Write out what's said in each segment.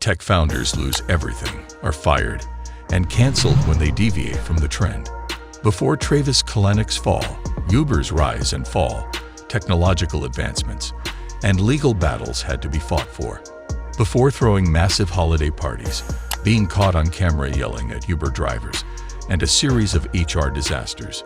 Tech founders lose everything, are fired, and canceled when they deviate from the trend. Before Travis Kalanick's fall, Uber's rise and fall, technological advancements, and legal battles had to be fought for. Before throwing massive holiday parties, being caught on camera yelling at Uber drivers, and a series of HR disasters,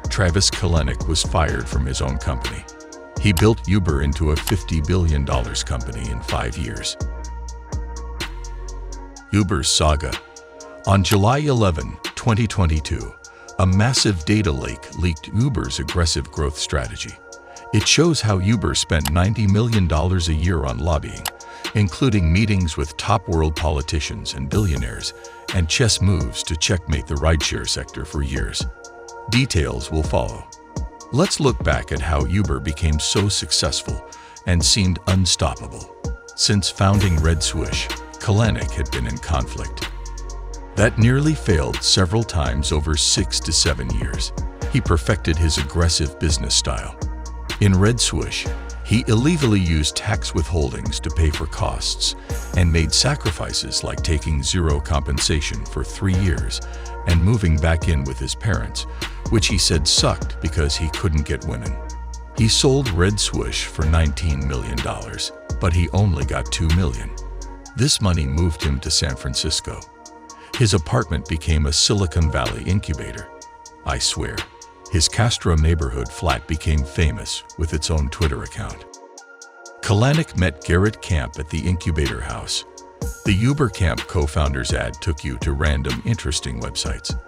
Travis Kalanick was fired from his own company. He built Uber into a $50 billion company in 5 years. Uber's saga. On July 11, 2022, a massive data lake leaked Uber's aggressive growth strategy. It shows how Uber spent $90 million a year on lobbying, including meetings with top world politicians and billionaires, and chess moves to checkmate the rideshare sector for years. Details will follow. Let's look back at how Uber became so successful and seemed unstoppable. Since founding Red Swish, Kalanick had been in conflict that nearly failed several times over 6 to 7 years. He perfected his aggressive business style. In Red Swish, he illegally used tax withholdings to pay for costs and made sacrifices like taking zero compensation for 3 years and moving back in with his parents, which he said sucked because he couldn't get women. He sold Red Swish for $19 million, but he only got $2 million. This money moved him to San Francisco. His apartment became a Silicon Valley incubator. I swear. His Castro neighborhood flat became famous with its own Twitter account. Kalanick met Garrett Camp at the incubator house. The Uber Camp co-founder's ad took you to random interesting websites.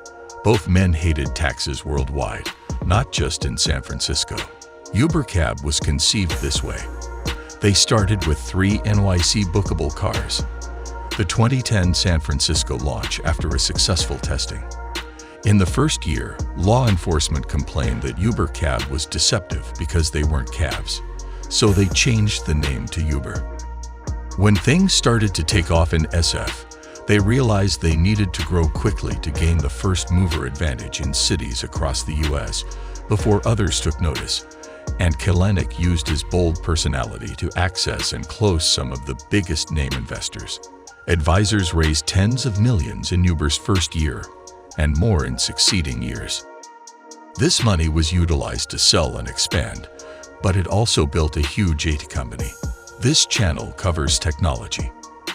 Both men hated taxes worldwide, not just in San Francisco. Uber Cab was conceived this way. They started with 3 NYC bookable cars. The 2010 San Francisco launch after a successful testing. In the first year, law enforcement complained that Uber Cab was deceptive because they weren't cabs, so they changed the name to Uber. When things started to take off in SF, they realized they needed to grow quickly to gain the first mover advantage in cities across the US before others took notice, and Kalanick used his bold personality to access and close some of the biggest name investors. Advisors raised tens of millions in Uber's first year, and more in succeeding years. This money was utilized to sell and expand, but it also built a huge IT company. This channel covers technology.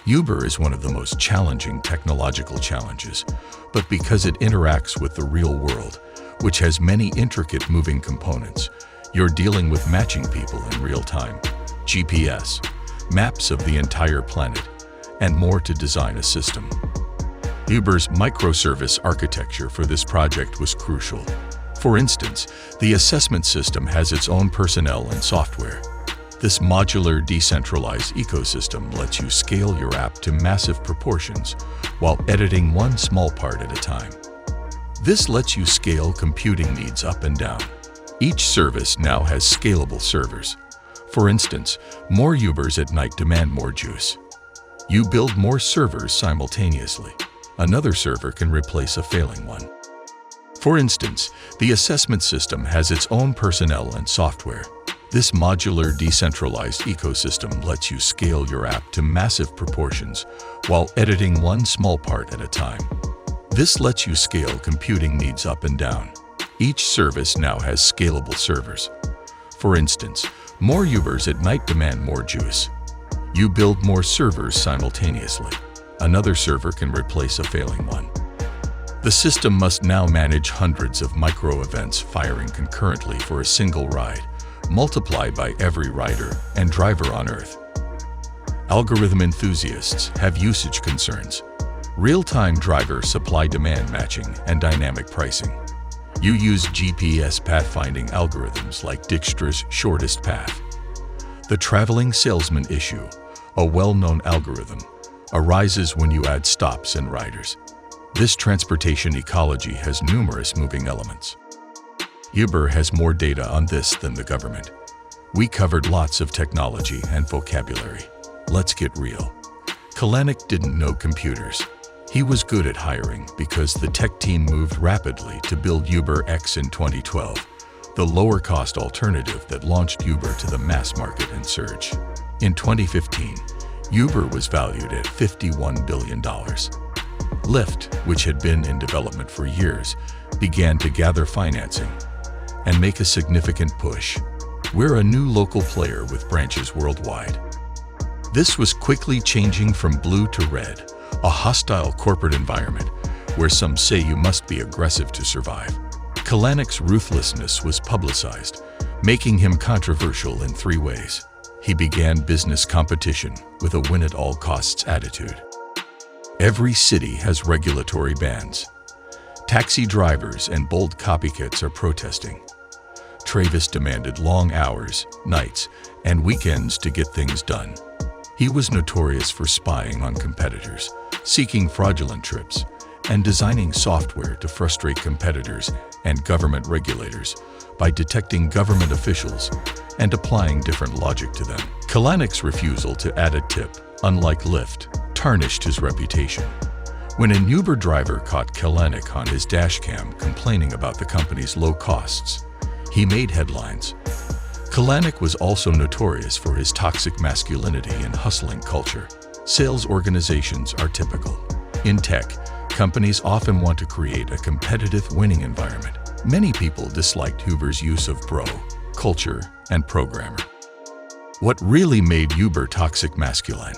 Uber is one of the most challenging technological challenges, but because it interacts with the real world, which has many intricate moving components, you're dealing with matching people in real time, GPS, maps of the entire planet, and more to design a system. Uber's microservice architecture for this project was crucial. For instance, the assessment system has its own personnel and software. This modular, decentralized ecosystem lets you scale your app to massive proportions while editing one small part at a time. This lets you scale computing needs up and down. Each service now has scalable servers. For instance, more Ubers at night demand more juice. You build more servers simultaneously. Another server can replace a failing one. For instance, the assessment system has its own personnel and software. This modular, decentralized ecosystem lets you scale your app to massive proportions while editing one small part at a time. This lets you scale computing needs up and down. Each service now has scalable servers. For instance, more Ubers at night demand more juice. You build more servers simultaneously. Another server can replace a failing one. The system must now manage hundreds of micro-events firing concurrently for a single ride, multiplied by every rider and driver on Earth. Algorithm enthusiasts have usage concerns. Real-time driver supply-demand matching and dynamic pricing. You use GPS pathfinding algorithms like Dijkstra's shortest path. The traveling salesman issue, a well-known algorithm, arises when you add stops and riders. This transportation ecology has numerous moving elements. Uber has more data on this than the government. We covered lots of technology and vocabulary. Let's get real. Kalanick didn't know computers. He was good at hiring because the tech team moved rapidly to build Uber X in 2012, the lower-cost alternative that launched Uber to the mass market and surge. In 2015, Uber was valued at $51 billion. Lyft, which had been in development for years, began to gather financing and make a significant push. We're a new local player with branches worldwide. This was quickly changing from blue to red, a hostile corporate environment where some say you must be aggressive to survive. Kalanick's ruthlessness was publicized, making him controversial in three ways. He began business competition with a win-at-all-costs attitude. Every city has regulatory bans. Taxi drivers and bold copycats are protesting. Travis demanded long hours, nights, and weekends to get things done. He was notorious for spying on competitors, seeking fraudulent trips, and designing software to frustrate competitors and government regulators by detecting government officials and applying different logic to them. Kalanick's refusal to add a tip, unlike Lyft, tarnished his reputation. When an Uber driver caught Kalanick on his dashcam complaining about the company's low costs, he made headlines. Kalanick was also notorious for his toxic masculinity and hustling culture. Sales organizations are typical. In tech, companies often want to create a competitive, winning environment. Many people disliked Uber's use of bro culture and programmer. What really made Uber toxic masculine?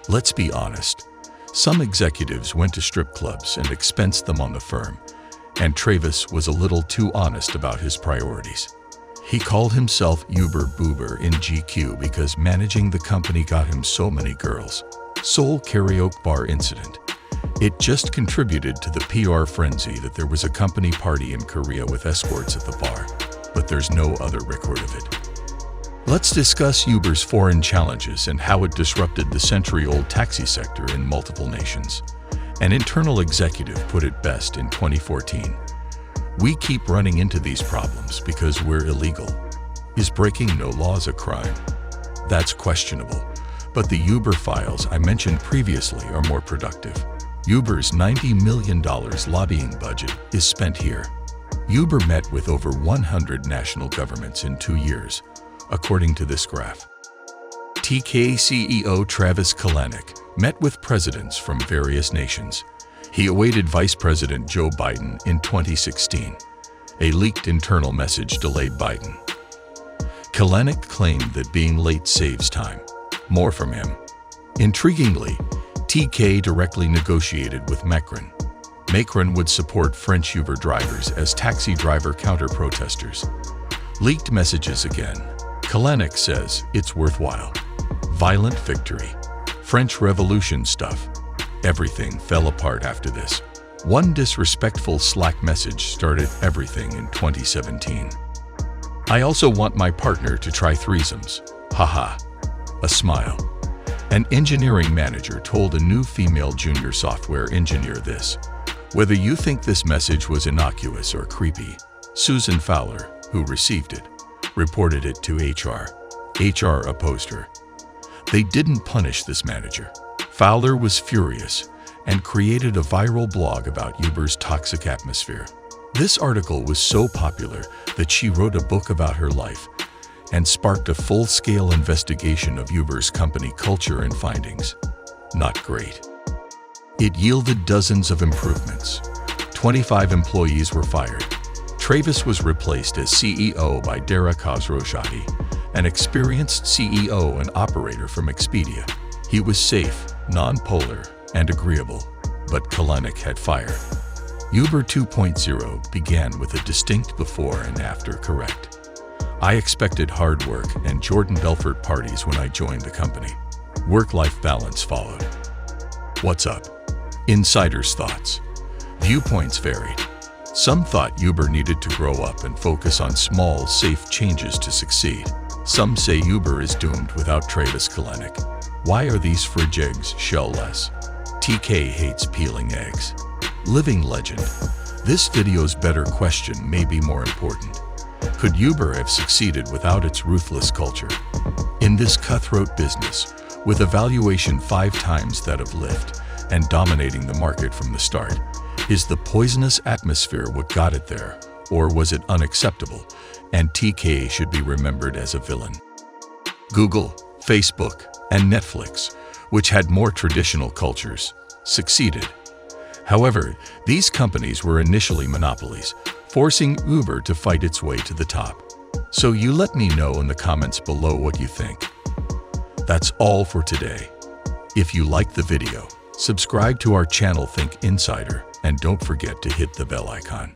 Let's be honest. Some executives went to strip clubs and expensed them on the firm, and Travis was a little too honest about his priorities. He called himself Uber Boober in GQ because managing the company got him so many girls. Seoul karaoke bar incident. It just contributed to the PR frenzy that there was a company party in Korea with escorts at the bar, but there's no other record of it. Let's discuss Uber's foreign challenges and how it disrupted the century-old taxi sector in multiple nations. An internal executive put it best in 2014. We keep running into these problems because we're illegal. Is breaking no laws a crime? That's questionable, but the Uber files I mentioned previously are more productive. Uber's $90 million lobbying budget is spent here. Uber met with over 100 national governments in 2 years, according to this graph. TK CEO Travis Kalanick met with presidents from various nations. He awaited Vice President Joe Biden in 2016. A leaked internal message delayed Biden. Kalanick claimed that being late saves time. More from him. Intriguingly, TK directly negotiated with Macron. Macron would support French Uber drivers as taxi driver counter-protesters. Leaked messages again. Kalanick says it's worthwhile. Violent victory. French Revolution stuff. Everything fell apart after this. One disrespectful Slack message started everything in 2017. I also want my partner to try threesomes. Haha. A smile. An engineering manager told a new female junior software engineer this. Whether you think this message was innocuous or creepy, Susan Fowler, who received it, reported it to HR. HR opposed her. They didn't punish this manager. Fowler was furious and created a viral blog about Uber's toxic atmosphere. This article was so popular that she wrote a book about her life and sparked a full-scale investigation of Uber's company culture and findings. Not great. It yielded dozens of improvements. 25 employees were fired. Travis was replaced as CEO by Dara Khosrowshahi, an experienced CEO and operator from Expedia. He was safe, non-polar, and agreeable, but Kalanick had fire. Uber 2.0 began with a distinct before and after correct. I expected hard work and Jordan Belfort parties when I joined the company. Work-life balance followed. What's up? Insiders' thoughts. Viewpoints varied. Some thought Uber needed to grow up and focus on small, safe changes to succeed. Some say Uber is doomed without Travis Kalanick. Why are these fridge eggs shell-less? TK hates peeling eggs. Living legend. This video's better question may be more important. Could Uber have succeeded without its ruthless culture? In this cutthroat business, with a valuation 5 times that of Lyft and dominating the market from the start, is the poisonous atmosphere what got it there, or was it unacceptable, and TK should be remembered as a villain? Google, Facebook, and Netflix which had more traditional cultures, succeeded. However, these companies were initially monopolies, forcing Uber to fight its way to the top. So you let me know in the comments below what you think. That's all for today. If you liked the video, subscribe to our channel Think Insider and don't forget to hit the bell icon.